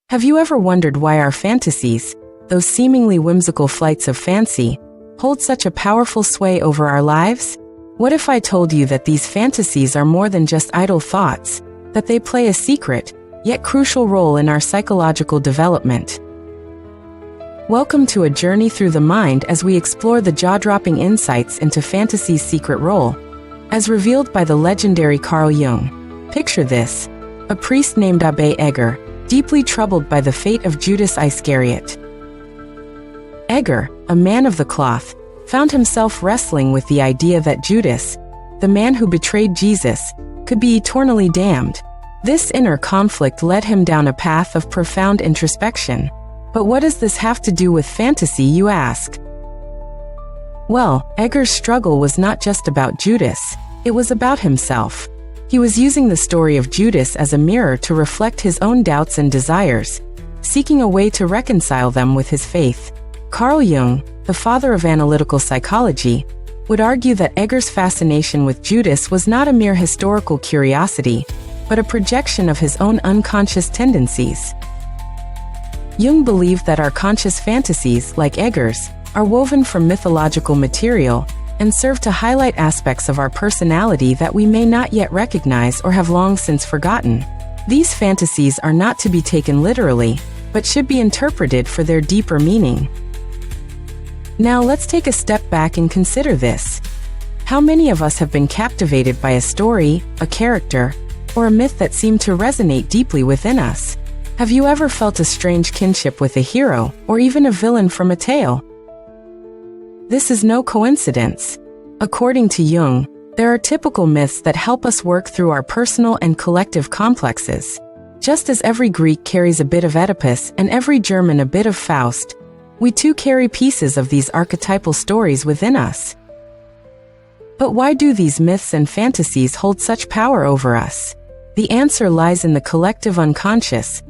Have you ever wondered why our fantasies, those seemingly whimsical flights of fancy, hold such a powerful sway over our lives? What if I told you that these fantasies are more than just idle thoughts, that they play a secret, yet crucial role in our psychological development? Welcome to a journey through the mind as we explore the jaw-dropping insights into fantasy's secret role, as revealed by the legendary Carl Jung. Picture this: a priest named Abbe Egger, deeply troubled by the fate of Judas Iscariot. Egger, a man of the cloth, found himself wrestling with the idea that Judas, the man who betrayed Jesus, could be eternally damned. This inner conflict led him down a path of profound introspection. But what does this have to do with fantasy, you ask? Well, Egger's struggle was not just about Judas, it was about himself. He was using the story of Judas as a mirror to reflect his own doubts and desires, seeking a way to reconcile them with his faith. Carl Jung, the father of analytical psychology, would argue that Egger's fascination with Judas was not a mere historical curiosity, but a projection of his own unconscious tendencies. Jung believed that our conscious fantasies, like Egger's, are woven from mythological material and serve to highlight aspects of our personality that we may not yet recognize or have long since forgotten. These fantasies are not to be taken literally, but should be interpreted for their deeper meaning. Now let's take a step back and consider this. How many of us have been captivated by a story, a character, or a myth that seemed to resonate deeply within us? Have you ever felt a strange kinship with a hero, or even a villain from a tale? This is no coincidence. According to Jung, there are typical myths that help us work through our personal and collective complexes. Just as every Greek carries a bit of Oedipus and every German a bit of Faust, we too carry pieces of these archetypal stories within us. But why do these myths and fantasies hold such power over us? The answer lies in the collective unconscious,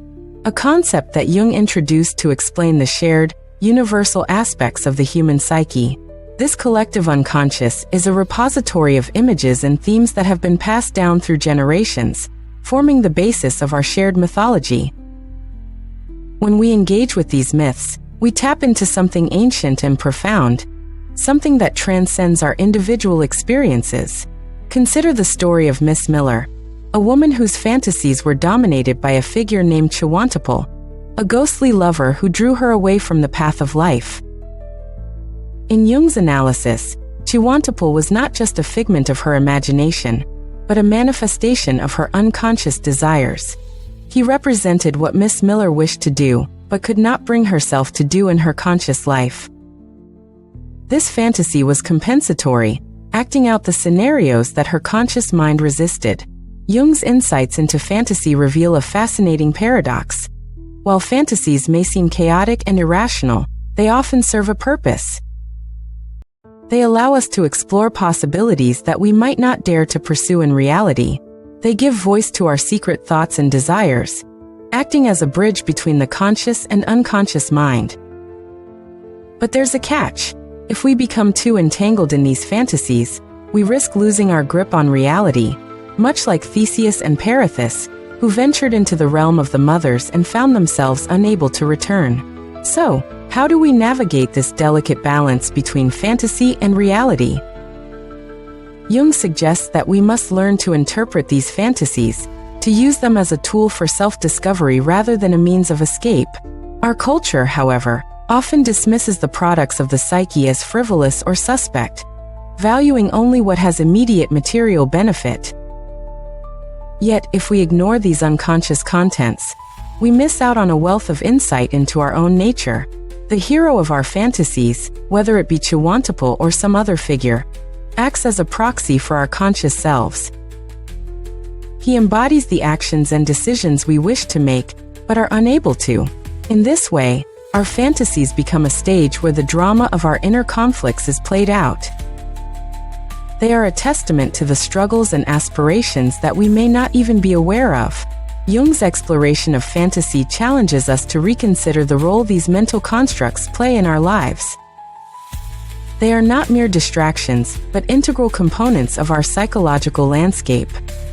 a concept that Jung introduced to explain the shared, universal aspects of the human psyche. This collective unconscious is a repository of images and themes that have been passed down through generations, forming the basis of our shared mythology. When we engage with these myths, we tap into something ancient and profound, something that transcends our individual experiences. Consider the story of Miss Miller, a woman whose fantasies were dominated by a figure named Chewantipole, a ghostly lover who drew her away from the path of life. In Jung's analysis, Chewantipole was not just a figment of her imagination, but a manifestation of her unconscious desires. He represented what Miss Miller wished to do, but could not bring herself to do in her conscious life. This fantasy was compensatory, acting out the scenarios that her conscious mind resisted. Jung's insights into fantasy reveal a fascinating paradox. While fantasies may seem chaotic and irrational, they often serve a purpose. They allow us to explore possibilities that we might not dare to pursue in reality. They give voice to our secret thoughts and desires, acting as a bridge between the conscious and unconscious mind. But there's a catch. If we become too entangled in these fantasies, we risk losing our grip on reality, much like Theseus and Perithous, who ventured into the realm of the mothers and found themselves unable to return. So, how do we navigate this delicate balance between fantasy and reality? Jung suggests that we must learn to interpret these fantasies, to use them as a tool for self-discovery rather than a means of escape. Our culture, however, often dismisses the products of the psyche as frivolous or suspect, valuing only what has immediate material benefit. Yet, if we ignore these unconscious contents, we miss out on a wealth of insight into our own nature. The hero of our fantasies, whether it be Chewantipole or some other figure, acts as a proxy for our conscious selves. He embodies the actions and decisions we wish to make, but are unable to. In this way, our fantasies become a stage where the drama of our inner conflicts is played out. They are a testament to the struggles and aspirations that we may not even be aware of. Jung's exploration of fantasy challenges us to reconsider the role these mental constructs play in our lives. They are not mere distractions, but integral components of our psychological landscape.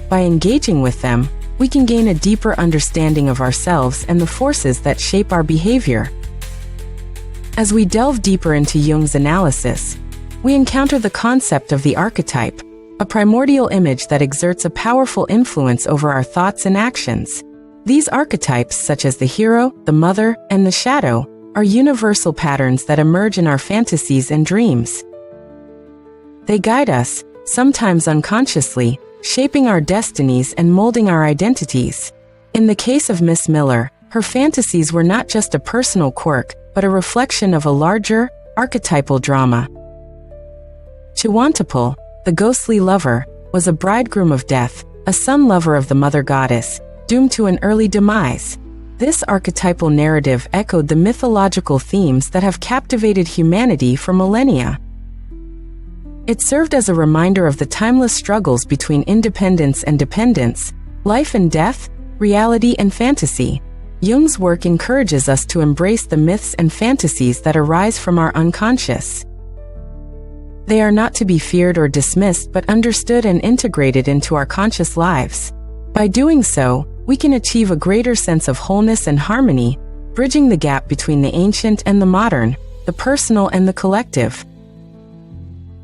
By engaging with them, we can gain a deeper understanding of ourselves and the forces that shape our behavior. As we delve deeper into Jung's analysis, we encounter the concept of the archetype, a primordial image that exerts a powerful influence over our thoughts and actions. These archetypes, such as the hero, the mother, and the shadow, are universal patterns that emerge in our fantasies and dreams. They guide us, sometimes unconsciously, shaping our destinies and molding our identities. In the case of Miss Miller, her fantasies were not just a personal quirk, but a reflection of a larger, archetypal drama. Chiwantipal, the ghostly lover, was a bridegroom of death, a son lover of the mother goddess, doomed to an early demise. This archetypal narrative echoed the mythological themes that have captivated humanity for millennia. It served as a reminder of the timeless struggles between independence and dependence, life and death, reality and fantasy. Jung's work encourages us to embrace the myths and fantasies that arise from our unconscious. They are not to be feared or dismissed but understood and integrated into our conscious lives. By doing so, we can achieve a greater sense of wholeness and harmony, bridging the gap between the ancient and the modern, the personal and the collective.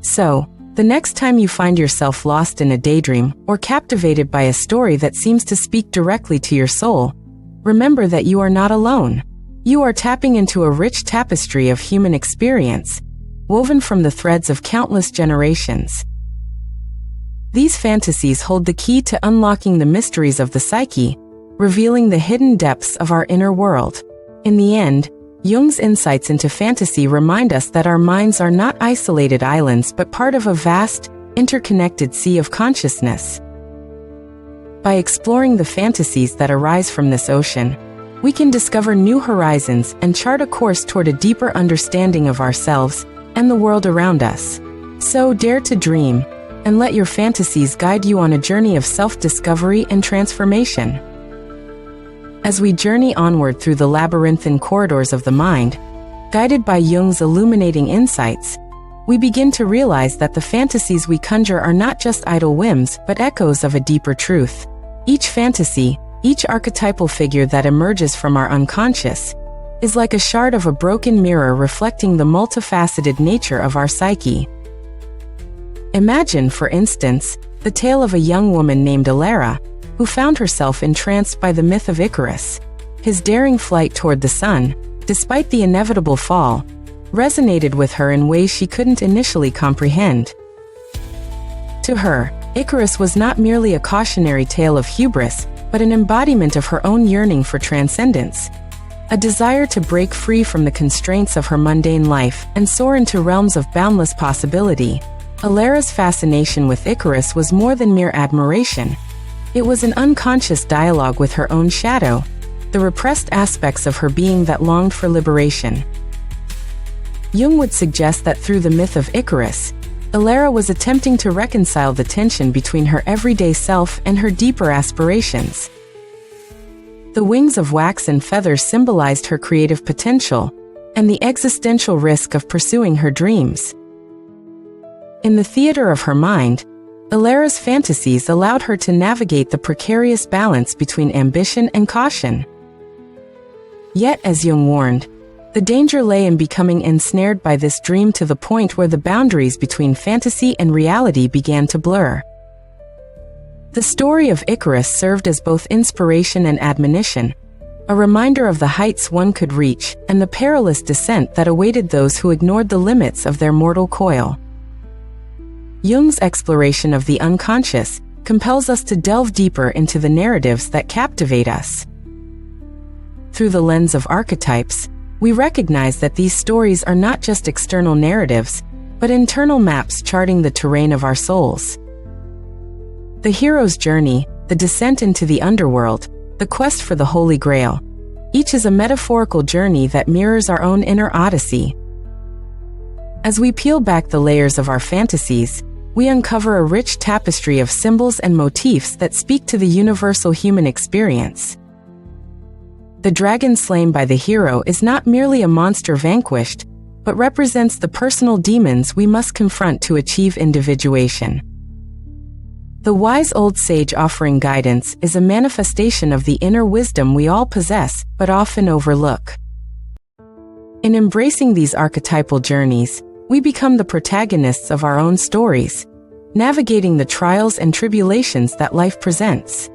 So, the next time you find yourself lost in a daydream or captivated by a story that seems to speak directly to your soul, remember that you are not alone. You are tapping into a rich tapestry of human experience, woven from the threads of countless generations. These fantasies hold the key to unlocking the mysteries of the psyche, revealing the hidden depths of our inner world. In the end, Jung's insights into fantasy remind us that our minds are not isolated islands but part of a vast, interconnected sea of consciousness. By exploring the fantasies that arise from this ocean, we can discover new horizons and chart a course toward a deeper understanding of ourselves and the world around us. So dare to dream, and let your fantasies guide you on a journey of self-discovery and transformation. As we journey onward through the labyrinthine corridors of the mind, guided by Jung's illuminating insights, we begin to realize that the fantasies we conjure are not just idle whims but echoes of a deeper truth. Each fantasy, each archetypal figure that emerges from our unconscious, is like a shard of a broken mirror reflecting the multifaceted nature of our psyche. Imagine, for instance, the tale of a young woman named Alara, who found herself entranced by the myth of Icarus. His daring flight toward the sun, despite the inevitable fall, resonated with her in ways she couldn't initially comprehend. To her, Icarus was not merely a cautionary tale of hubris, but an embodiment of her own yearning for transcendence, a desire to break free from the constraints of her mundane life and soar into realms of boundless possibility. Alara's fascination with Icarus was more than mere admiration. It was an unconscious dialogue with her own shadow, the repressed aspects of her being that longed for liberation. Jung would suggest that through the myth of Icarus, Alara was attempting to reconcile the tension between her everyday self and her deeper aspirations. The wings of wax and feathers symbolized her creative potential and the existential risk of pursuing her dreams. In the theater of her mind, Alara's fantasies allowed her to navigate the precarious balance between ambition and caution. Yet, as Jung warned, the danger lay in becoming ensnared by this dream to the point where the boundaries between fantasy and reality began to blur. The story of Icarus served as both inspiration and admonition, a reminder of the heights one could reach and the perilous descent that awaited those who ignored the limits of their mortal coil. Jung's exploration of the unconscious compels us to delve deeper into the narratives that captivate us. Through the lens of archetypes, we recognize that these stories are not just external narratives, but internal maps charting the terrain of our souls. The hero's journey, the descent into the underworld, the quest for the Holy Grail, each is a metaphorical journey that mirrors our own inner odyssey. As we peel back the layers of our fantasies, we uncover a rich tapestry of symbols and motifs that speak to the universal human experience. The dragon slain by the hero is not merely a monster vanquished, but represents the personal demons we must confront to achieve individuation. The wise old sage offering guidance is a manifestation of the inner wisdom we all possess, but often overlook. In embracing these archetypal journeys, we become the protagonists of our own stories, navigating the trials and tribulations that life presents.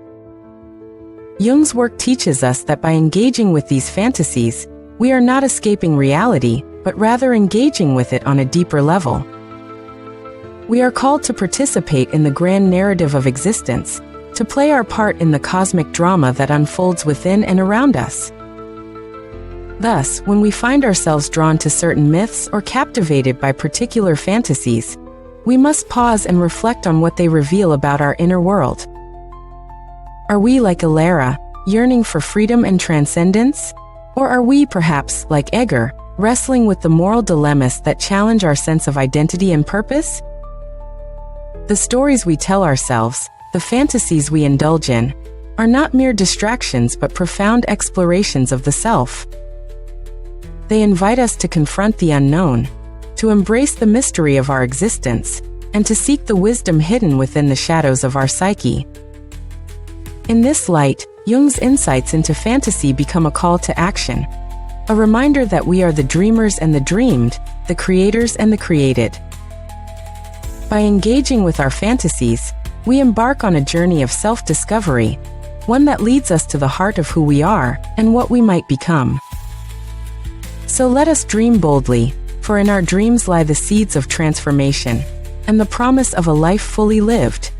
Jung's work teaches us that by engaging with these fantasies, we are not escaping reality, but rather engaging with it on a deeper level. We are called to participate in the grand narrative of existence, to play our part in the cosmic drama that unfolds within and around us. Thus, when we find ourselves drawn to certain myths or captivated by particular fantasies, we must pause and reflect on what they reveal about our inner world. Are we like Alara, yearning for freedom and transcendence? Or are we, perhaps, like Edgar, wrestling with the moral dilemmas that challenge our sense of identity and purpose? The stories we tell ourselves, the fantasies we indulge in, are not mere distractions but profound explorations of the self. They invite us to confront the unknown, to embrace the mystery of our existence, and to seek the wisdom hidden within the shadows of our psyche. In this light, Jung's insights into fantasy become a call to action, a reminder that we are the dreamers and the dreamed, the creators and the created. By engaging with our fantasies, we embark on a journey of self-discovery, one that leads us to the heart of who we are and what we might become. So let us dream boldly, for in our dreams lie the seeds of transformation and the promise of a life fully lived.